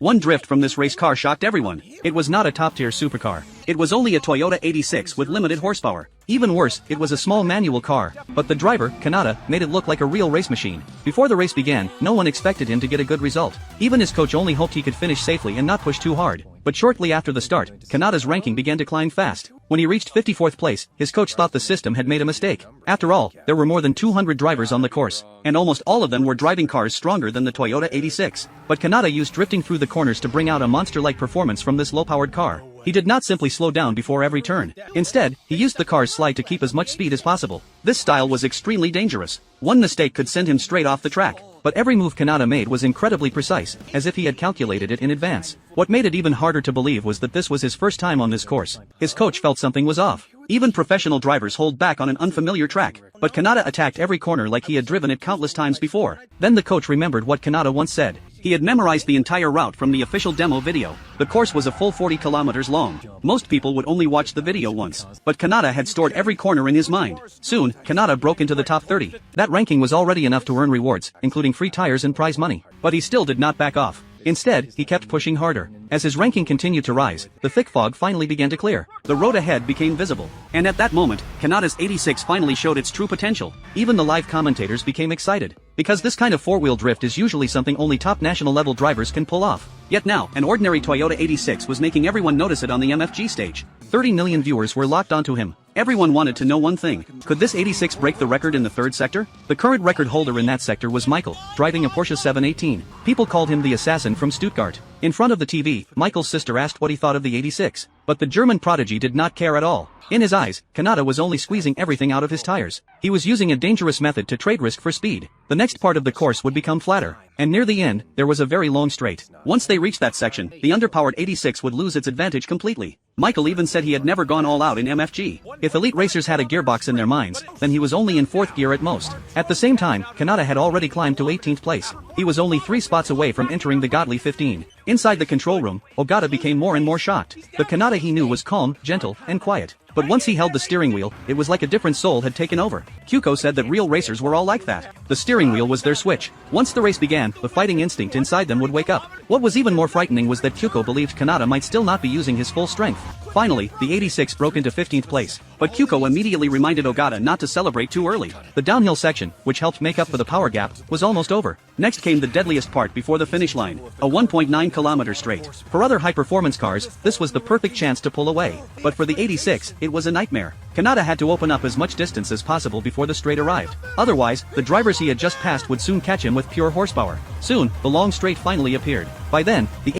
One drift from this race car shocked everyone. It was not a top-tier supercar. It was only a Toyota 86 with limited horsepower. Even worse, it was a small manual car. But the driver, Kanata, made it look like a real race machine. Before the race began, no one expected him to get a good result. Even his coach only hoped he could finish safely and not push too hard. But shortly after the start, Kanata's ranking began to climb fast. When he reached 54th place, his coach thought the system had made a mistake. After all, there were more than 200 drivers on the course, and almost all of them were driving cars stronger than the Toyota 86. But Kanata used drifting through the corners to bring out a monster-like performance from this low-powered car. He did not simply slow down before every turn. Instead, he used the car's slide to keep as much speed as possible. This style was extremely dangerous. One mistake could send him straight off the track. But every move Kanata made was incredibly precise, as if he had calculated it in advance. What made it even harder to believe was that this was his first time on this course. His coach felt something was off. Even professional drivers hold back on an unfamiliar track, but Kanata attacked every corner like he had driven it countless times before. Then the coach remembered what Kanata once said. He had memorized the entire route from the official demo video. The course was a full 40 kilometers long. Most people would only watch the video once, but Kanata had stored every corner in his mind. Soon, Kanata broke into the top 30. That ranking was already enough to earn rewards, including free tires and prize money. But he still did not back off. Instead, he kept pushing harder. As his ranking continued to rise, the thick fog finally began to clear. The road ahead became visible. And at that moment, Kanata's 86 finally showed its true potential. Even the live commentators became excited. Because this kind of four-wheel drift is usually something only top national-level drivers can pull off. Yet now, an ordinary Toyota 86 was making everyone notice it on the MFG stage. 30 million viewers were locked onto him. Everyone wanted to know one thing. Could this 86 break the record in the third sector? The current record holder in that sector was Michael, driving a Porsche 718. People called him the assassin from Stuttgart. In front of the TV, Michael's sister asked what he thought of the 86. But the German prodigy did not care at all. In his eyes, Kanata was only squeezing everything out of his tires. He was using a dangerous method to trade risk for speed. The next part of the course would become flatter. And near the end, there was a very long straight. Once they reached that section, the underpowered 86 would lose its advantage completely. Michael even said he had never gone all out in MFG. If elite racers had a gearbox in their minds, then he was only in 4th gear at most. At the same time, Kanata had already climbed to 18th place. He was only 3 spots away from entering the godly 15. Inside the control room, Ogata became more and more shocked. The Kanata he knew was calm, gentle, and quiet. But once he held the steering wheel, it was like a different soul had taken over. Kyuko said that real racers were all like that. The steering wheel was their switch. Once the race began, the fighting instinct inside them would wake up. What was even more frightening was that Kyuko believed Kanata might still not be using his full strength. Finally, the 86 broke into 15th place. But Kyuko immediately reminded Ogata not to celebrate too early. The downhill section, which helped make up for the power gap, was almost over. Next came the deadliest part before the finish line, a 1.9 kilometer straight. For other high-performance cars, this was the perfect chance to pull away. But for the 86, it was a nightmare. Kanata had to open up as much distance as possible before the straight arrived. Otherwise, the drivers he had just passed would soon catch him with pure horsepower. Soon, the long straight finally appeared. By then, the